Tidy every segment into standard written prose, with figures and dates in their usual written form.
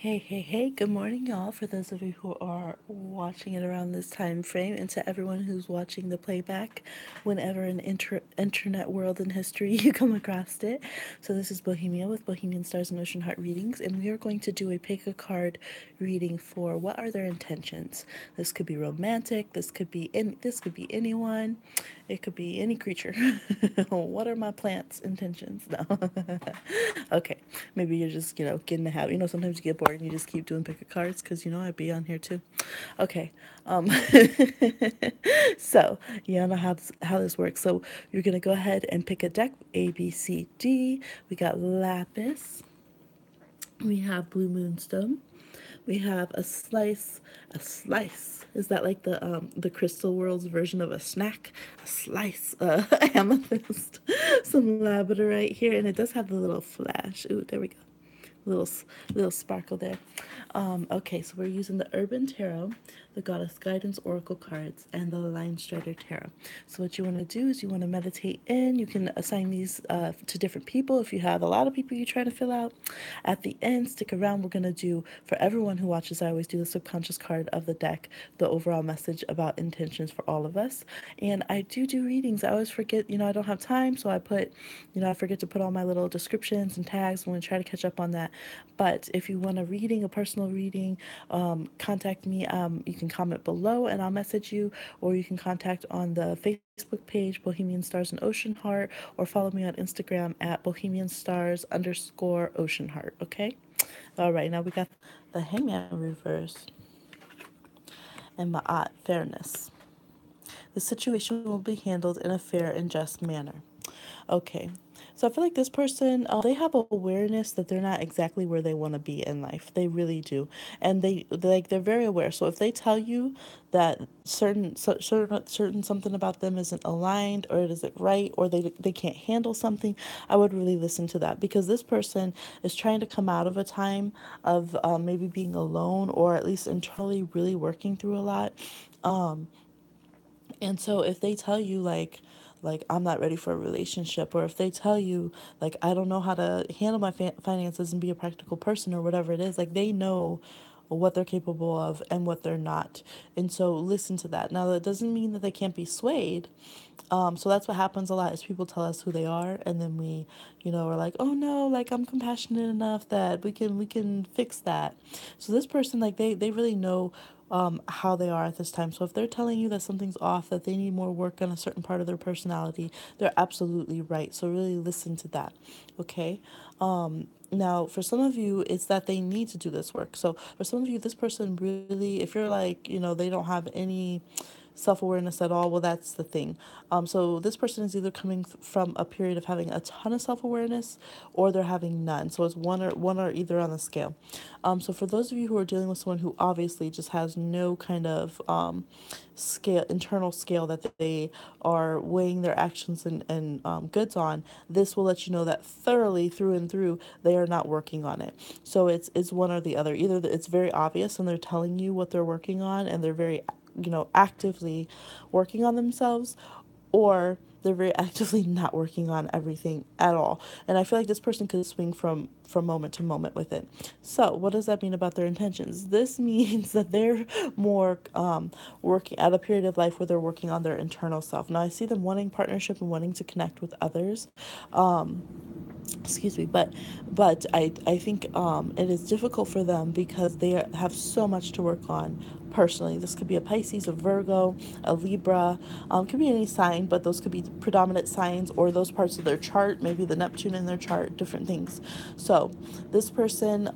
Hey, good morning, y'all. For those of you who are watching it around this time frame, and to everyone who's watching the playback whenever in internet world in history you come across it. So, this is Bohemia with Bohemian Stars and Ocean Heart readings, and we are going to do a pick a card reading for what are their intentions. This could be romantic, this could be anyone, it could be any creature. What are my plants' intentions? No. Okay, maybe you're just, getting the habit. Sometimes you get bored and you just keep doing pick a cards because, I'd be on here too. Okay, um, so you know how this works. So you're going to go ahead and pick a deck, A, B, C, D. We got Lapis. We have Blue Moonstone. We have a slice. Is that like the Crystal World's version of a snack? A slice, amethyst, some labradorite here, and it does have the little flash. Ooh, there we go, little little sparkle there. Okay, so we're using the Urban Tarot, the Goddess Guidance Oracle cards, and the Line Strider Tarot. So what you want to do is you want to meditate in. You can assign these to different people if you have a lot of people you're trying to fill out. At the end, stick around. We're going to do, for everyone who watches, I always do the subconscious card of the deck, the overall message about intentions for all of us. And I do readings. I always forget, I don't have time, so I forget to put all my little descriptions and tags. I'm going to try to catch up on that. But if you want a reading, a personal reading, contact me. You can comment below and I'll message you, or you can contact on the Facebook page, Bohemian Stars and Ocean Heart, or follow me on Instagram at bohemianstars_ocean heart. Okay? All right, now we got the Hangman reverse and Ma'at, fairness. The situation will be handled in a fair and just manner. Okay. So I feel like this person, they have awareness that they're not exactly where they want to be in life. They really do, and they're very aware. So if they tell you that certain something about them isn't aligned, or it isn't right, or they can't handle something, I would really listen to that, because this person is trying to come out of a time of maybe being alone, or at least internally really working through a lot. And so if they tell you like I'm not ready for a relationship, or if they tell you like I don't know how to handle my finances and be a practical person, or whatever it is, like they know what they're capable of and what they're not. And so listen to that. Now that doesn't mean that they can't be swayed. So that's what happens a lot, is people tell us who they are, and then we, are like, oh no, like I'm compassionate enough that we can fix that. So this person, like they really know how they are at this time. So if they're telling you that something's off, that they need more work on a certain part of their personality, they're absolutely right. So really listen to that. Okay. Now, for some of you, it's that they need to do this work. So for some of you, this person really, if you're like, they don't have any self awareness at all, well, that's the thing. So this person is either coming from a period of having a ton of self awareness, or they're having none. So it's one or either on the scale. So for those of you who are dealing with someone who obviously just has no kind of internal scale that they are weighing their actions and goods on, this will let you know that thoroughly through and through they are not working on it. So it's one or the other. Either it's very obvious and they're telling you what they're working on, and they're very actively working on themselves, or they're very actively not working on everything at all. And I feel like this person could swing from moment to moment with it. So what does that mean about their intentions? This means that they're more working at a period of life where they're working on their internal self. Now I see them wanting partnership and wanting to connect with others. Excuse me, but I think it is difficult for them because they have so much to work on personally. This could be a Pisces, a Virgo, a Libra, could be any sign, but those could be predominant signs, or those parts of their chart, maybe the Neptune in their chart, different things. So this person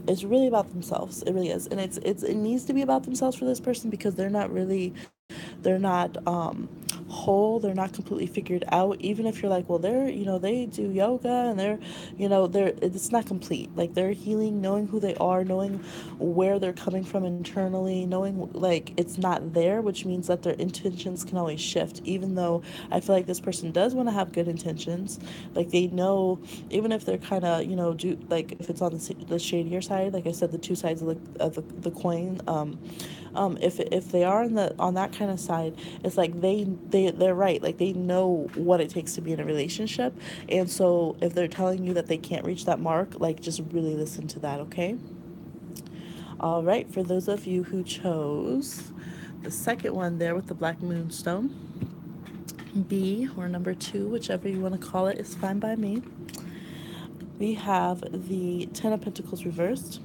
it's really about themselves. It really is, and it needs to be about themselves for this person, because they're not whole. They're not completely figured out. Even if you're like, well, they do yoga and they're it's not complete. Like they're healing, knowing who they are, knowing where they're coming from internally, knowing like it's not there, which means that their intentions can always shift. Even though I feel like this person does want to have good intentions, like they know, even if they're kind of do, like if it's on the shadier side, like I said, the two sides of the coin. If they are on that kind of side, it's like they're right. Like they know what it takes to be in a relationship, and so if they're telling you that they can't reach that mark, like just really listen to that. Okay. All right, for those of you who chose the second one there with the black moonstone, B or number two, whichever you want to call it, is fine by me. We have the Ten of Pentacles reversed.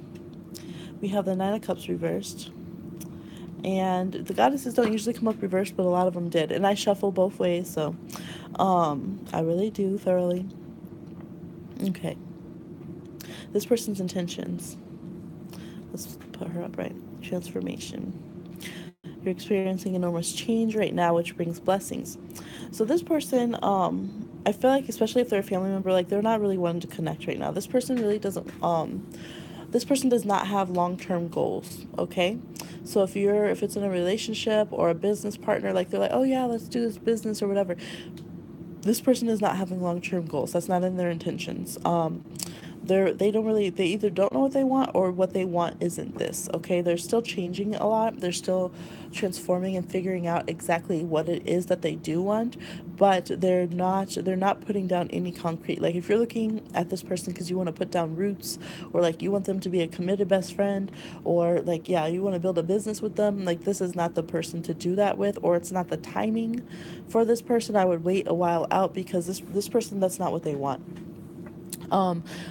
We have the Nine of Cups reversed. And the goddesses don't usually come up reversed, but a lot of them did. And I shuffle both ways, so I really do thoroughly. Okay. This person's intentions. Let's put her up right. Transformation. You're experiencing enormous change right now, which brings blessings. So this person, I feel like, especially if they're a family member, like they're not really wanting to connect right now. This person really doesn't. This person does not have long-term goals. Okay, so if it's in a relationship or a business partner, like they're like, oh yeah, let's do this business or whatever. This person is not having long-term goals. That's not in their intentions. They either don't know what they want or what they want isn't this. Okay, they're still changing a lot. They're still transforming and figuring out exactly what it is that they do want, but they're not putting down any concrete. Like if you're looking at this person because you want to put down roots, or like you want them to be a committed best friend, or like, yeah, you want to build a business with them, like this is not the person to do that with, or it's not the timing for this person. I would wait a while out because this person, that's not what they want.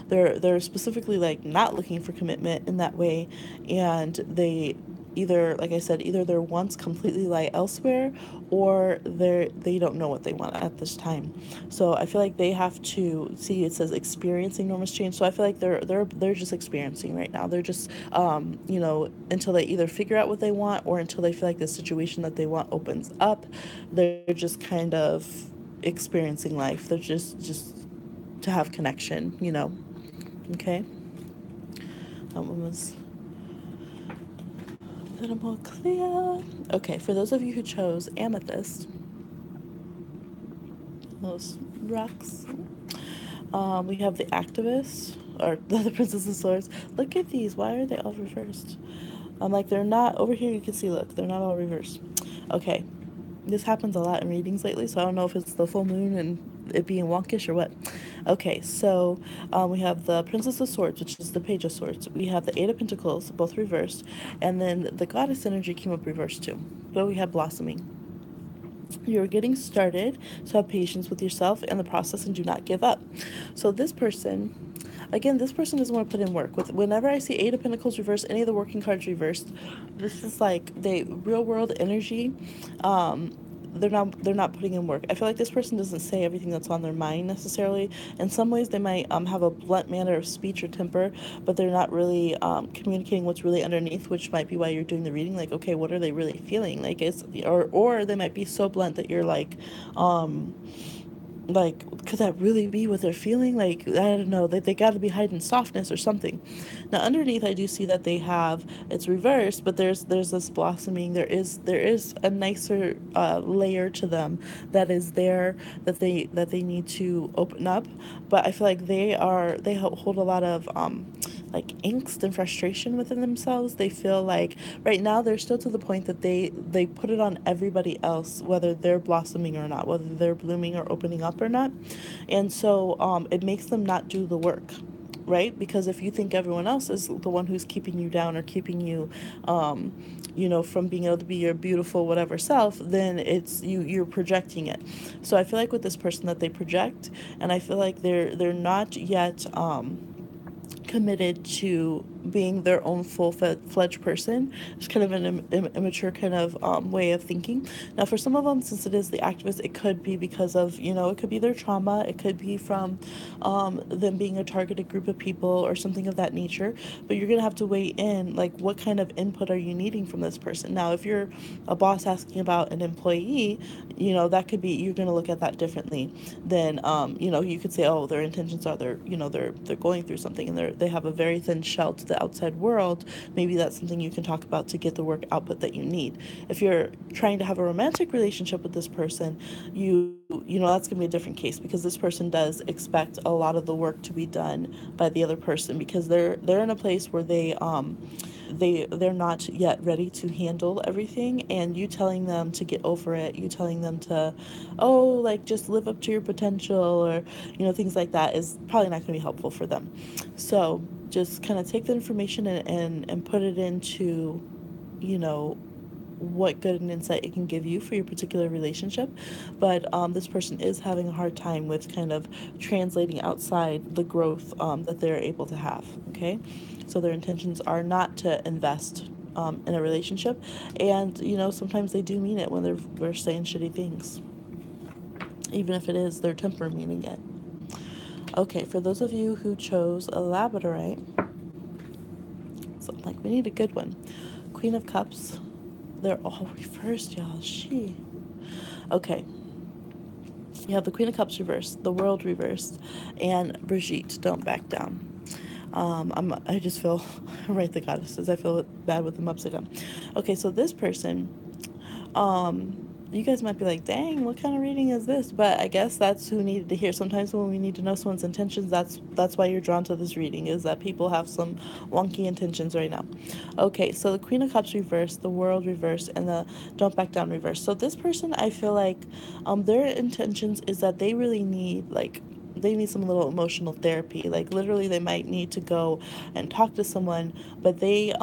They're specifically like not looking for commitment in that way, and they either, like I said, either their wants completely lie elsewhere, or they don't know what they want at this time. So I feel like they have to see, it says experiencing enormous change, so I feel like they're just experiencing right now. They're just until they either figure out what they want, or until they feel like the situation that they want opens up, they're just kind of experiencing life. They're just to have connection. Okay. That one was a little more clear. Okay, for those of you who chose amethyst, those rocks, we have the activist, or the Princess of Swords. Look at these. Why are they all reversed? I'm like, they're not over here. You can see, look, they're not all reversed. Okay, this happens a lot in readings lately, so I don't know if it's the full moon and it being wonkish or what. Okay, so we have the Princess of Swords, which is the Page of Swords. We have the Eight of Pentacles, both reversed, and then the Goddess energy came up reversed too. But we have Blossoming. You're getting started, so have patience with yourself and the process and do not give up. So this person, again, this person doesn't want to put in work. Whenever I see Eight of Pentacles reversed, any of the working cards reversed, this is like the real world energy. They're not putting in work. I feel like this person doesn't say everything that's on their mind necessarily. In some ways, they might have a blunt manner of speech or temper, but they're not really communicating what's really underneath, which might be why you're doing the reading. Like, okay, what are they really feeling? Like, or they might be so blunt that you're like, could that really be what they're feeling? Like, I don't know, they got to be hiding softness or something. Now underneath, I do see that they have, it's reversed, but there's this blossoming. There is a nicer layer to them that is there, that they need to open up. But I feel like they hold a lot of like angst and frustration within themselves. They feel like right now they're still to the point that they put it on everybody else, whether they're blossoming or not, whether they're blooming or opening up or not. And so it makes them not do the work, right? Because if you think everyone else is the one who's keeping you down or keeping you from being able to be your beautiful whatever self, then you're projecting it. So I feel like with this person that they project, and I feel like they're not yet committed to being their own full-fledged person. It's kind of an immature kind of way of thinking. Now, for some of them, since it is the activist, it could be because of, it could be their trauma. It could be from them being a targeted group of people or something of that nature. But you're going to have to weigh in, like, what kind of input are you needing from this person? Now, if you're a boss asking about an employee, that could be, you're going to look at that differently than, you could say, oh, their intentions are they're going through something, and they have a very thin shell to the outside world. Maybe that's something you can talk about to get the work output that you need. If you're trying to have a romantic relationship with this person, that's going to be a different case, because this person does expect a lot of the work to be done by the other person, because they're in a place where they're not yet ready to handle everything, and you telling them to get over it, you telling them to, oh, like, just live up to your potential, or things like that, is probably not going to be helpful for them. So just kind of take the information and put it into, you know, what good and insight it can give you for your particular relationship. But this person is having a hard time with kind of translating outside the growth that they're able to have. Okay, so their intentions are not to invest in a relationship, and you know, sometimes they do mean it when they're saying shitty things, even if it is their temper meaning it. Okay, for those of you who chose a labradorite, so I'm like, we need a good one. Queen of Cups, they're all reversed, y'all. Okay, you have the Queen of Cups reversed, the World reversed, and Brigitte, don't back down. I just feel, right, the goddesses, I feel bad with them upside down. Okay, so this person, you guys might be like, dang, what kind of reading is this? But I guess that's who needed to hear. Sometimes when we need to know someone's intentions, that's why you're drawn to this reading, is that people have some wonky intentions right now. Okay, so the Queen of Cups reversed, the World reversed, and the Don't Back Down reversed. So this person, I feel like their intentions is that they really need, like, they need some little emotional therapy. Like literally they might need to go and talk to someone, but they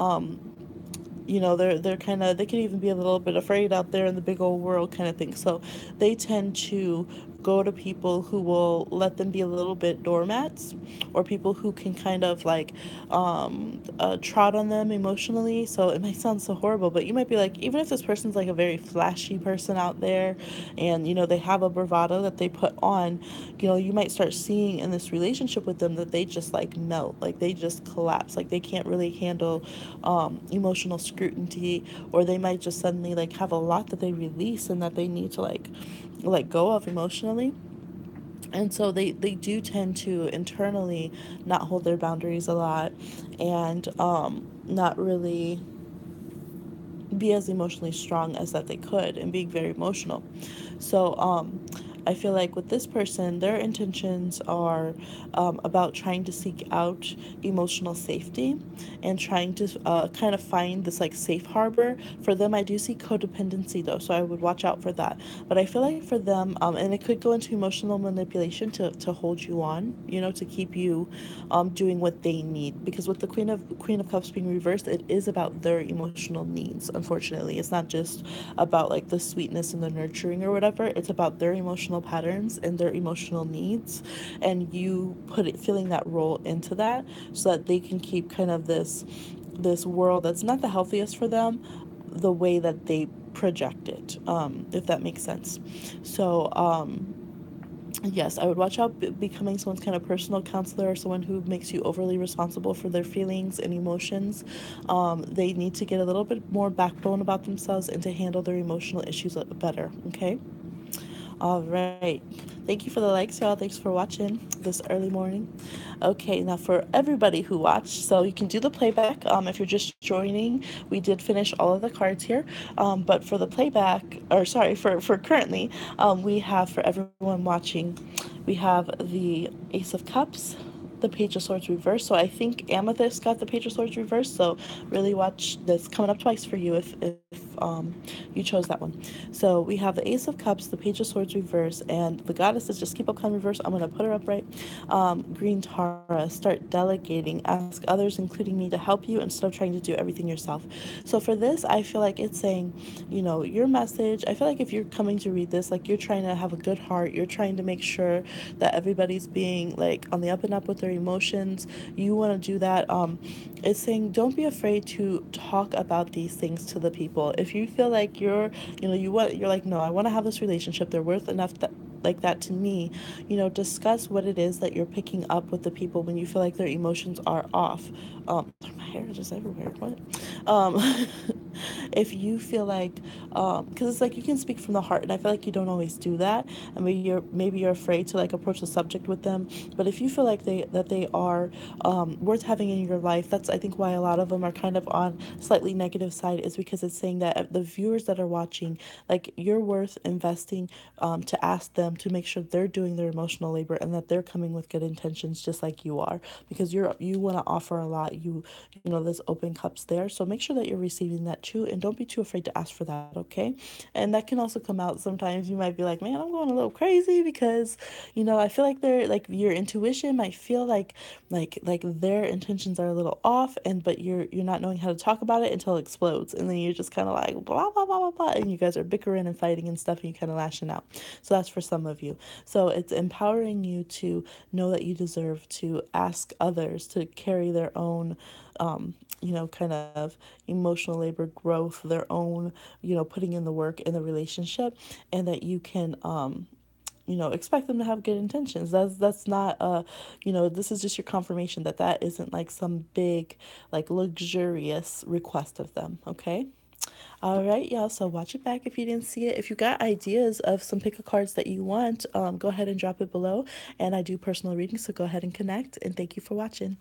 you know, they're kind of, they can even be a little bit afraid out there in the big old world kind of thing. So they tend to go to people who will let them be a little bit doormats, or people who can kind of like trot on them emotionally. So it might sound so horrible, but you might be like, even if this person's like a very flashy person out there, and you know they have a bravado that they put on, you know, you might start seeing in this relationship with them that they just like melt, like they just collapse, like they can't really handle emotional scrutiny, or they might just suddenly like have a lot that they release and that they need to like let go of emotionally. And so they do tend to internally not hold their boundaries a lot, and not really be as emotionally strong as that they could, and being very emotional. So I feel like with this person, their intentions are about trying to seek out emotional safety, and trying to kind of find this like safe harbor. For them, I do see codependency though, so I would watch out for that. But I feel like for them, and it could go into emotional manipulation to hold you on, you know, to keep you doing what they need. Because with the Queen of Cups being reversed, it is about their emotional needs. Unfortunately, it's not just about like the sweetness and the nurturing or whatever. It's about their emotional patterns and their emotional needs, and you filling that role into that, so that they can keep kind of this world that's not the healthiest for them, the way that they project it, if that makes sense. So yes, I would watch out becoming someone's kind of personal counselor, or someone who makes you overly responsible for their feelings and emotions. They need to get a little bit more backbone about themselves and to handle their emotional issues better. Okay. All right. Thank you for the likes, y'all. Thanks for watching this early morning. Okay, now for everybody who watched, so you can do the playback. If you're just joining, we did finish all of the cards here. But for the playback, or sorry, for currently, we have for everyone watching, we have the Ace of Cups, the Page of Swords reversed. So I think Amethyst got the Page of Swords reversed. So really watch this, coming up twice for you if you chose that one. So we have the Ace of Cups, the Page of Swords reverse, and the Goddesses just keep up coming reverse. I'm gonna put her up right. Green Tara, start delegating. Ask others, including me, to help you instead of trying to do everything yourself. So for this, I feel like it's saying, you know, your message. I feel like if you're coming to read this, like you're trying to have a good heart, you're trying to make sure that everybody's being like on the up and up with their emotions. You want to do that. It's saying don't be afraid to talk about these things to the people. If you feel like you're like, no, I want to have this relationship. They're worth enough that like that to me, you know, discuss what it is that you're picking up with the people when you feel like their emotions are off. My hair is just everywhere. What? Um, if you feel like, because it's like you can speak from the heart, and I feel like you don't always do that, and maybe you're afraid to like approach the subject with them. But if you feel like they are worth having in your life, that's I think why a lot of them are kind of on slightly negative side, is because it's saying that the viewers that are watching, like you're worth investing to ask them to make sure they're doing their emotional labor, and that they're coming with good intentions just like you are, because you want to offer a lot. You there's open cups there. So make sure that you're receiving that too, and don't be too afraid to ask for that, okay? And that can also come out sometimes. You might be like, man, I'm going a little crazy because, I feel like they're like your intuition might feel like their intentions are a little off, and but you're not knowing how to talk about it until it explodes, and then you're just kind of like blah blah blah blah blah, and you guys are bickering and fighting and stuff, and you kind of lashing out. So that's for some of you. So it's empowering you to know that you deserve to ask others to carry their own kind of emotional labor growth, their own, putting in the work in the relationship, and that you can expect them to have good intentions. That's not this is just your confirmation that that isn't like some big like luxurious request of them, okay? All right, y'all. So watch it back if you didn't see it. If you got ideas of some pick a cards that you want, go ahead and drop it below. And I do personal readings, so go ahead and connect. And thank you for watching.